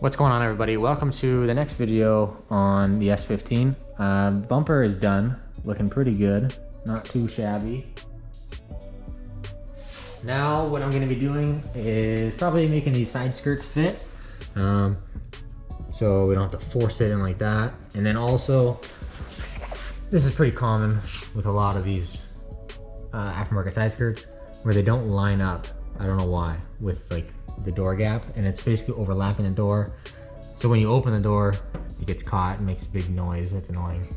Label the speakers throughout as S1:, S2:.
S1: What's going on, everybody? Welcome to the next video on the S15. Bumper is done, looking pretty good, not too shabby. Now what I'm going to be doing is probably making these side skirts fit, so we don't have to force it in like that. And then also, this is pretty common with a lot of these aftermarket side skirts where they don't line up. I don't know why, with like the door gap, and it's basically overlapping the door. So when you open the door, it gets caught and makes a big noise. That's annoying.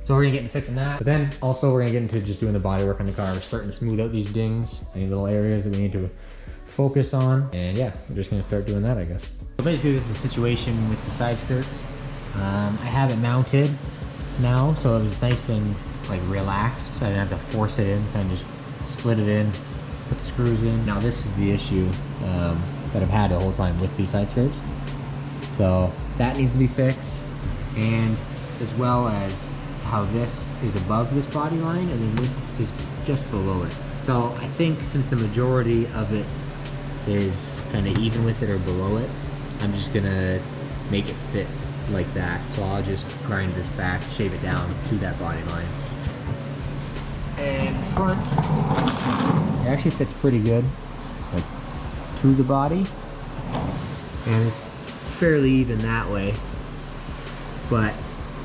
S1: So we're gonna get into fixing that. But then also we're gonna get into just doing the body work on the car. We're starting to smooth out these dings, any little areas that we need to focus on. And yeah, we're just gonna start doing that, I guess. So basically this is the situation with the side skirts. I have it mounted now, so it was nice and like relaxed. I didn't have to force it in, kind of just slid it in, put the screws in. Now this is the issue that I've had the whole time with these side skirts. So that needs to be fixed, and as well as how this is above this body line and then this is just below it. So I think since the majority of it is kind of even with it or below it, I'm just gonna make it fit like that. So I'll just grind this back, shave it down to that body line. And the front, it actually fits pretty good, like to the body, and it's fairly even that way, but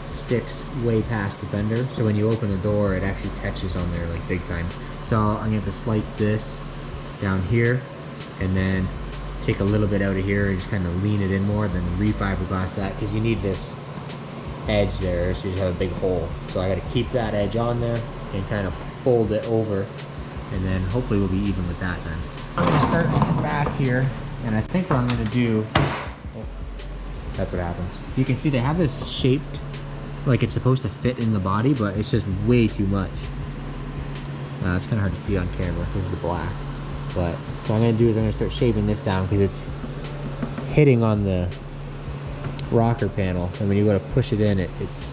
S1: sticks way past the fender. So when you open the door, it actually catches on there like big time. So I'm gonna have to slice this down here and then take a little bit out of here and just kind of lean it in more, then re-fiberglass that, because you need this edge there, so you just have a big hole. So I got to keep that edge on there and kind of fold it over, and then hopefully we'll be even with that then. I'm gonna start on the back here, and I think what I'm gonna do, that's what happens. You can see they have this shaped like it's supposed to fit in the body, but it's just way too much. It's kind of hard to see on camera because of the black. But what I'm gonna do is I'm gonna start shaving this down because it's hitting on the rocker panel, and when you go to push it in, it's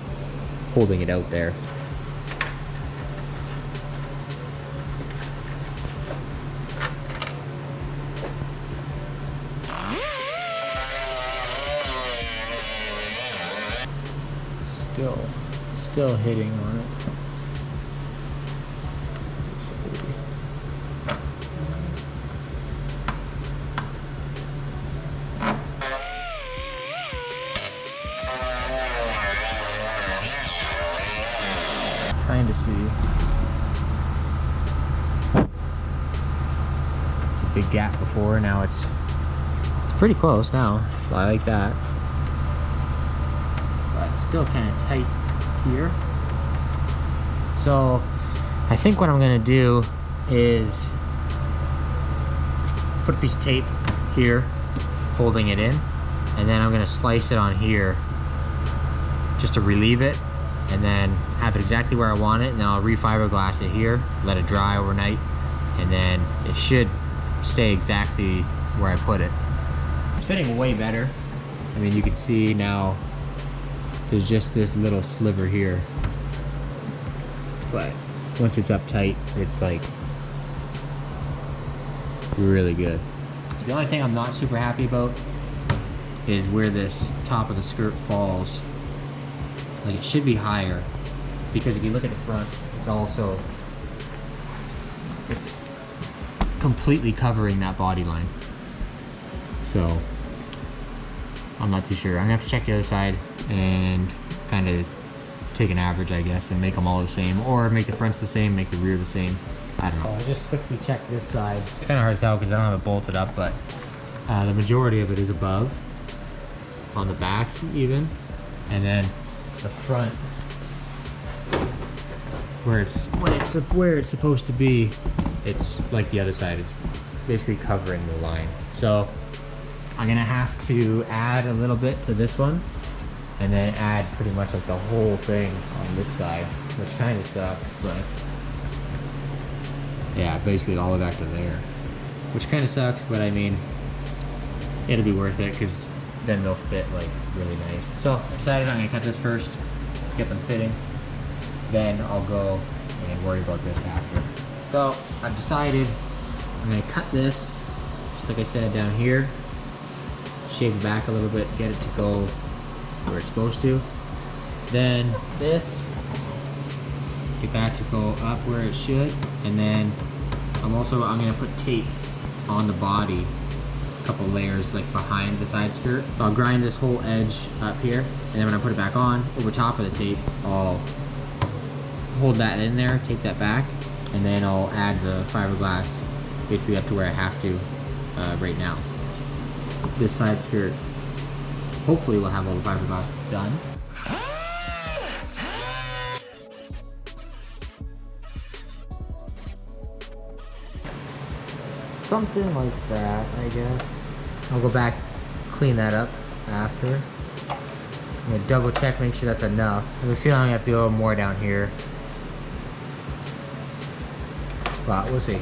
S1: holding it out there. Still hitting on it. Trying to see. It's a big gap before, now it's pretty close now. So I like that. But it's still kind of tight here. So I think what I'm gonna do is put a piece of tape here, holding it in, and then I'm gonna slice it on here just to relieve it, and then have it exactly where I want it, and then I'll re-fiberglass it here, let it dry overnight, and then it should stay exactly where I put it. It's fitting way better. I mean, you can see now there's just this little sliver here, but once it's up tight, it's like really good. The only thing I'm not super happy about is where this top of the skirt falls. Like, it should be higher, because if you look at the front, it's completely covering that body line. So I'm not too sure. I'm gonna have to check the other side and kind of take an average, I guess, and make them all the same, or make the fronts the same, make the rear the same. I don't know. I just quickly checked this side. It's kind of hard to tell because I don't have it bolted up, but the majority of it is above, on the back even, and then the front, where it's supposed to be, it's like the other side. It's basically covering the line. So I'm gonna have to add a little bit to this one, and then add pretty much like the whole thing on this side, which kind of sucks, but yeah, basically all the way back to there, which kind of sucks, but I mean, it'll be worth it because then they'll fit like really nice. So I decided I'm gonna cut this first, get them fitting, then I'll go and worry about this after. So I've decided I'm gonna cut this, just like I said, down here, shave it back a little bit, get it to go where it's supposed to. Then this, get that to go up where it should. And then I'm gonna put tape on the body, a couple layers like behind the side skirt. So I'll grind this whole edge up here, and then when I put it back on, over top of the tape, I'll hold that in there, tape that back, and then I'll add the fiberglass basically up to where I have to right now. This side skirt hopefully will have all the fiberglass done. Something like that, I guess. I'll go back, clean that up after. I'm gonna double check, make sure that's enough. I have a feeling I have to go more down here. But we'll see.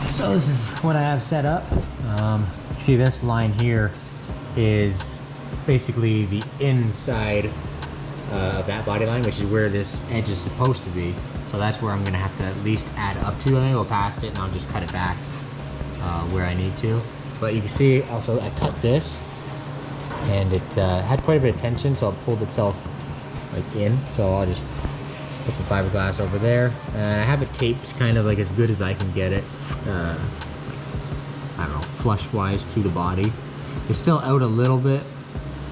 S1: So this is what I have set up. You see this line here is basically the inside of that body line, which is where this edge is supposed to be. So that's where I'm gonna have to at least add up to. I'm gonna go past it and I'll just cut it back where I need to. But you can see also I cut this and it had quite a bit of tension, so it pulled itself like in. So I'll just put some fiberglass over there. And I have it taped kind of like as good as I can get it. I don't know, flush-wise to the body. It's still out a little bit,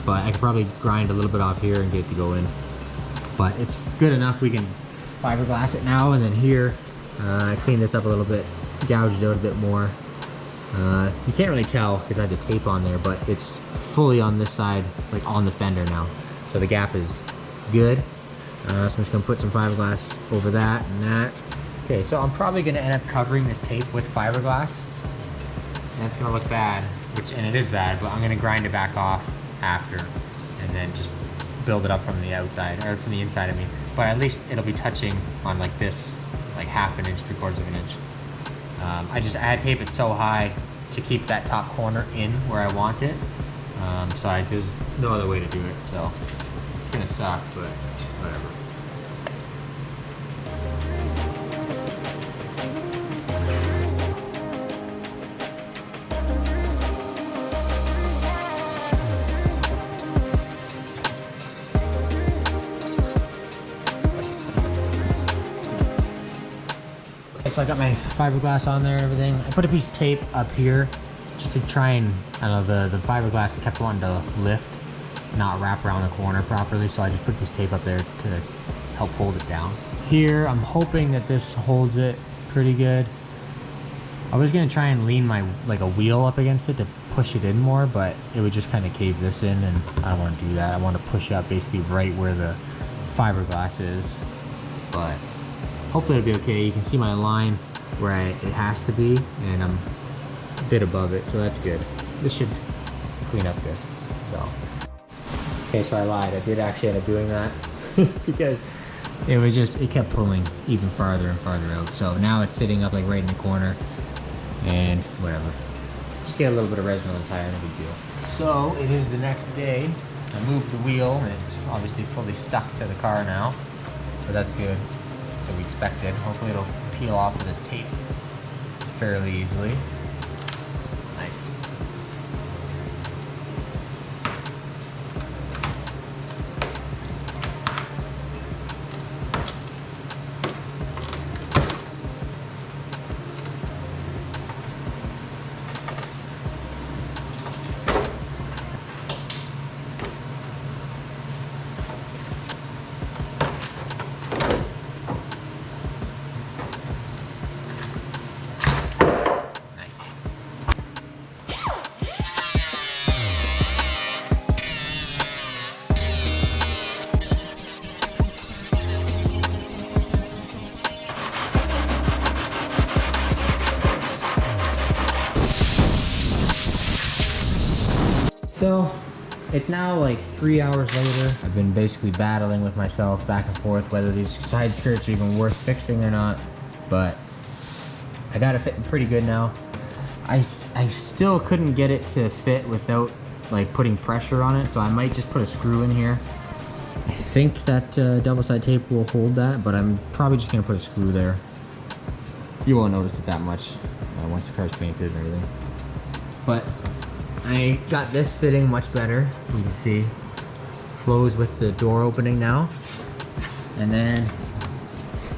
S1: but I could probably grind a little bit off here and get it to go in. But it's good enough. We can fiberglass it now. And then here, I cleaned this up a little bit, gouged it out a bit more. You can't really tell because I have the tape on there, but it's fully on this side, like on the fender now. So the gap is good. So I'm just gonna put some fiberglass over that and that. Okay, so I'm probably gonna end up covering this tape with fiberglass. And it's gonna look bad, and it is bad, but I'm gonna grind it back off after and then just build it up from the outside, or from the inside, I mean. But at least it'll be touching on like this, like 1/2 inch, 3/4 of an inch. I had taped it so high to keep that top corner in where I want it. So there's no other way to do it, so it's gonna suck, but whatever. So I got my fiberglass on there and everything. I put a piece of tape up here just to try and, I don't know, the fiberglass kept wanting to lift, not wrap around the corner properly, so I just put a piece of tape up there to help hold it down. Here, I'm hoping that this holds it pretty good. I was gonna try and lean my, like a wheel up against it to push it in more, but it would just kind of cave this in, and I don't want to do that. I want to push up basically right where the fiberglass is, but hopefully it'll be okay. You can see my line where it has to be, and I'm a bit above it, so that's good. This should clean up good. So, okay, so I lied. I did actually end up doing that because it kept pulling even farther and farther out. So now it's sitting up like right in the corner, and whatever. Just get a little bit of resin on the tire, no big deal. So it is the next day. I moved the wheel, and it's obviously fully stuck to the car now, but that's good. So we expected. Hopefully it'll peel off of this tape fairly easily. Nice. it's now like 3 hours later. I've been basically battling with myself back and forth whether these side skirts are even worth fixing or not, but I got it fitting pretty good now. I still couldn't get it to fit without like putting pressure on it, so I might just put a screw in here. I think that double side tape will hold that, but I'm probably just gonna put a screw there. You won't notice it that much once the car's painted and everything. But I got this fitting much better. You can see flows with the door opening now. And then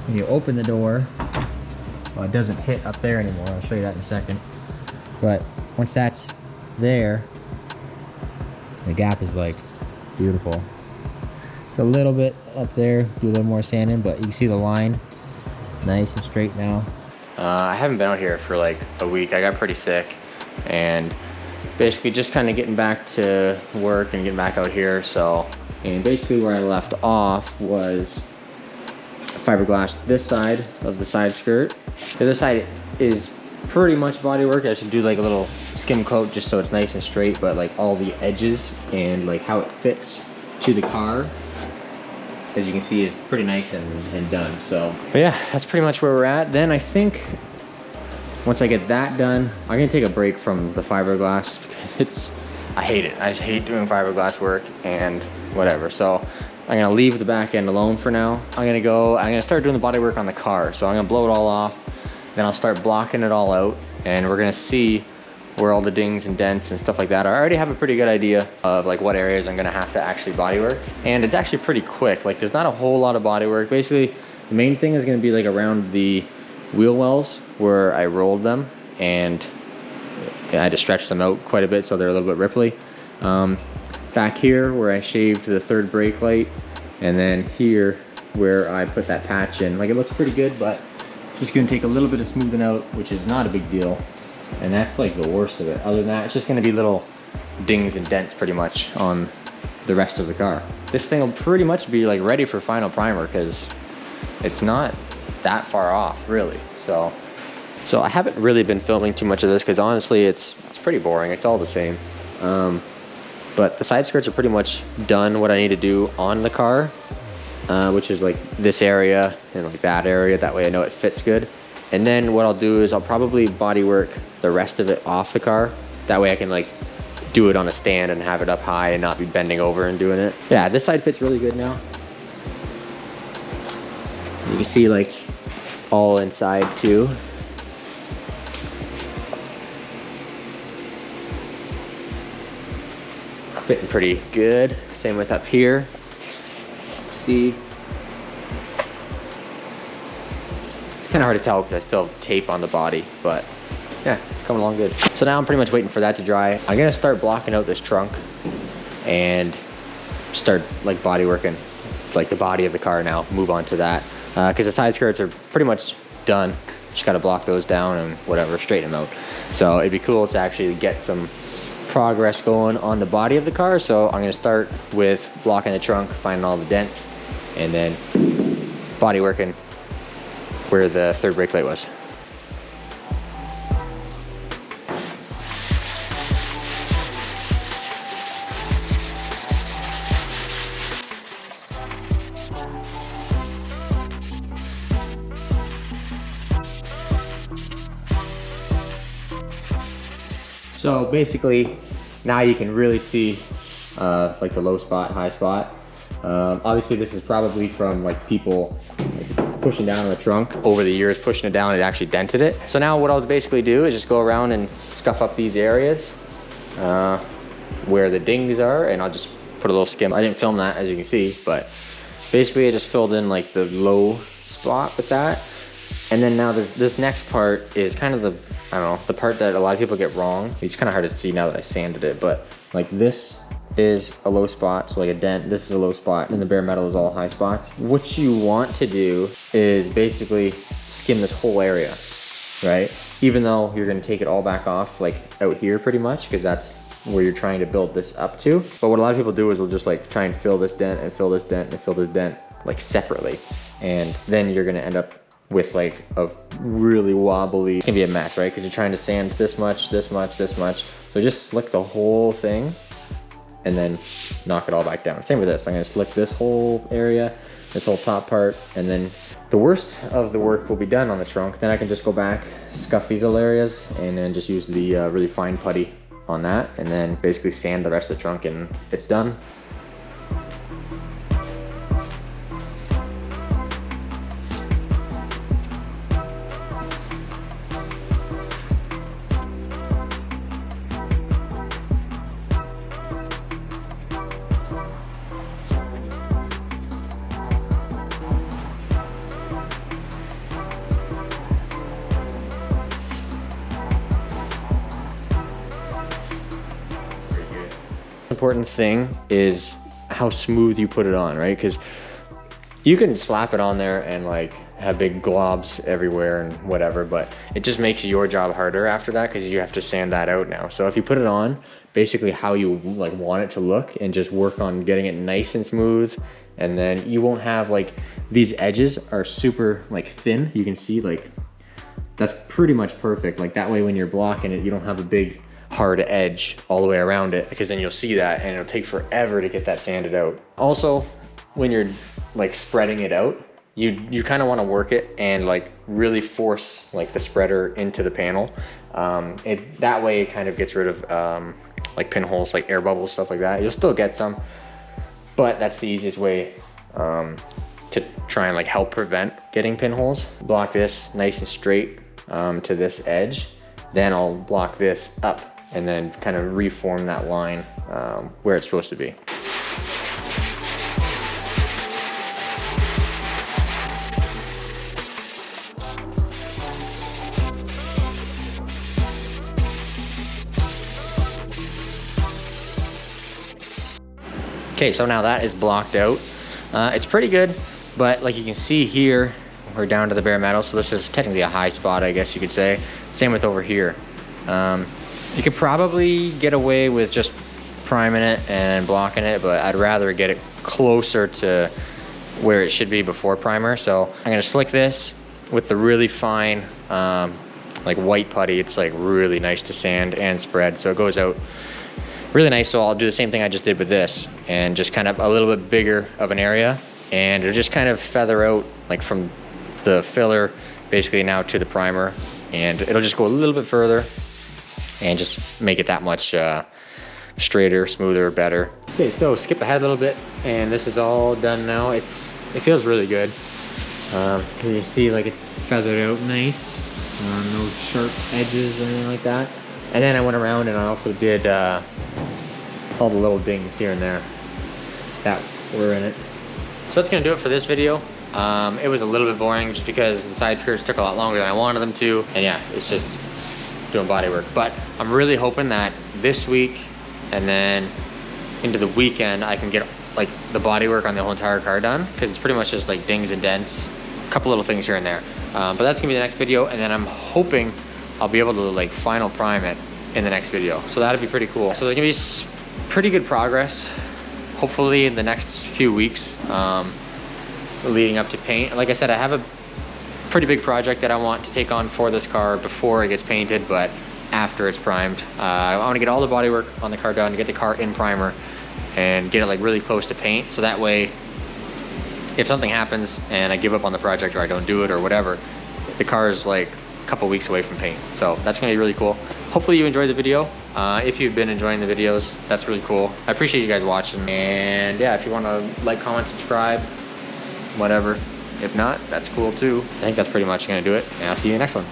S1: when you open the door, well, it doesn't hit up there anymore. I'll show you that in a second. But once that's there, the gap is like beautiful. It's a little bit up there, do a little more sanding, but you can see the line nice and straight now. I haven't been out here for like a week. I got pretty sick and basically just kind of getting back to work and getting back out here. So, and basically where I left off was fiberglass this side of the side skirt. The other side is pretty much bodywork. I should do like a little skim coat just so it's nice and straight, but like all the edges and like how it fits to the car, as you can see, is pretty nice and done. So, but yeah, that's pretty much where we're at. Then I think once I get that done, I'm gonna take a break from the fiberglass because I hate it. I just hate doing fiberglass work and whatever. So I'm gonna leave the back end alone for now. I'm gonna start doing the body work on the car. So I'm gonna blow it all off, then I'll start blocking it all out, and we're gonna see where all the dings and dents and stuff like that are. I already have a pretty good idea of like what areas I'm gonna have to actually body work. And it's actually pretty quick. Like there's not a whole lot of body work. Basically, the main thing is gonna be like around the wheel wells where I rolled them, and I had to stretch them out quite a bit so they're a little bit ripply. Back here where I shaved the third brake light, and then here where I put that patch in. Like it looks pretty good, but just gonna take a little bit of smoothing out, which is not a big deal. And that's like the worst of it. Other than that, it's just gonna be little dings and dents pretty much on the rest of the car. This thing will pretty much be like ready for final primer because it's not that far off really. So I haven't really been filming too much of this because honestly it's pretty boring. It's all the same. But the side skirts are pretty much done what I need to do on the car, which is like this area and like that area. That way I know it fits good. And then what I'll do is I'll probably body work the rest of it off the car. That way I can like do it on a stand and have it up high and not be bending over and doing it. Yeah, this side fits really good now. You can see like all inside too. Fitting pretty good. Same with up here. See. It's kind of hard to tell because I still have tape on the body, but yeah, it's coming along good. So now I'm pretty much waiting for that to dry. I'm gonna start blocking out this trunk and start like body working like the body of the car now, move on to that. Because the side skirts are pretty much done. Just gotta block those down and whatever, straighten them out. So it'd be cool to actually get some progress going on the body of the car. So I'm gonna start with blocking the trunk, finding all the dents, and then body working where the third brake light was. So basically, now you can really see like the low spot, high spot. Obviously this is probably from like people like, pushing down on the trunk. Over the years, pushing it down, it actually dented it. So now what I'll basically do is just go around and scuff up these areas where the dings are, and I'll just put a little skim. I didn't film that, as you can see, but basically I just filled in like the low spot with that. And then now this next part is kind of the, I don't know, the part that a lot of people get wrong. It's kind of hard to see now that I sanded it, but like this is a low spot, so like a dent, this is a low spot, and the bare metal is all high spots. What you want to do is basically skim this whole area, right? Even though you're gonna take it all back off like out here pretty much, because that's where you're trying to build this up to. But what a lot of people do is they'll just like try and fill this dent and fill this dent and fill this dent like separately. And then you're gonna end up with like a really wobbly, it's gonna be a mess, right? Because you're trying to sand this much, this much, this much. So just slick the whole thing and then knock it all back down. Same with this. I'm gonna slick this whole area, this whole top part, and then the worst of the work will be done on the trunk. Then I can just go back, scuff these little areas, and then just use the really fine putty on that, and then basically sand the rest of the trunk, and it's done. Important thing is how smooth you put it on, right? Because you can slap it on there and like have big globs everywhere and whatever, but it just makes your job harder after that because you have to sand that out now. So if you put it on basically how you like want it to look and just work on getting it nice and smooth, and then you won't have like these edges are super like thin. You can see like that's pretty much perfect. Like that way when you're blocking it, you don't have a big hard edge all the way around it, because then you'll see that and it'll take forever to get that sanded out. Also, when you're like spreading it out, you kind of want to work it and like really force like the spreader into the panel. That way it kind of gets rid of like pinholes, like air bubbles, stuff like that. You'll still get some, but that's the easiest way to try and like help prevent getting pinholes. Block this nice and straight to this edge. Then I'll block this up and then kind of reform that line where it's supposed to be. Okay, so now that is blocked out. It's pretty good, but like you can see here, we're down to the bare metal, so this is technically a high spot, I guess you could say. Same with over here. You could probably get away with just priming it and blocking it, but I'd rather get it closer to where it should be before primer. So I'm gonna slick this with the really fine like white putty. It's like really nice to sand and spread, so it goes out really nice. So I'll do the same thing I just did with this, and just kind of a little bit bigger of an area, and it'll just kind of feather out like from the filler basically now to the primer, and it'll just go a little bit further and just make it that much straighter, smoother, better. Okay, so skip ahead a little bit, and this is all done now. It feels really good. You see like it's feathered out nice, no sharp edges or anything like that. And then I went around and I also did all the little dings here and there that were in it. So that's gonna do it for this video. It was a little bit boring just because the side skirts took a lot longer than I wanted them to. And yeah, it's just doing body work. But I'm really hoping that this week and then into the weekend, I can get like the body work on the whole entire car done, because it's pretty much just like dings and dents, a couple little things here and there. But that's gonna be the next video. And then I'm hoping I'll be able to like final prime it in the next video. So that'd be pretty cool. So there's gonna be pretty good progress, hopefully in the next few weeks. Leading up to paint. Like I said, I have a pretty big project that I want to take on for this car before it gets painted, but after it's primed. I want to get all the body work on the car done, get the car in primer, and get it like really close to paint, so that way if something happens and I give up on the project or I don't do it or whatever, the car is like a couple weeks away from paint. So that's gonna be really cool. Hopefully you enjoyed the video. If you've been enjoying the videos, that's really cool. I appreciate you guys watching, and yeah, if you want to like, comment, subscribe, whatever. If not, that's cool too. I think that's pretty much gonna do it, and I'll see you in the next one.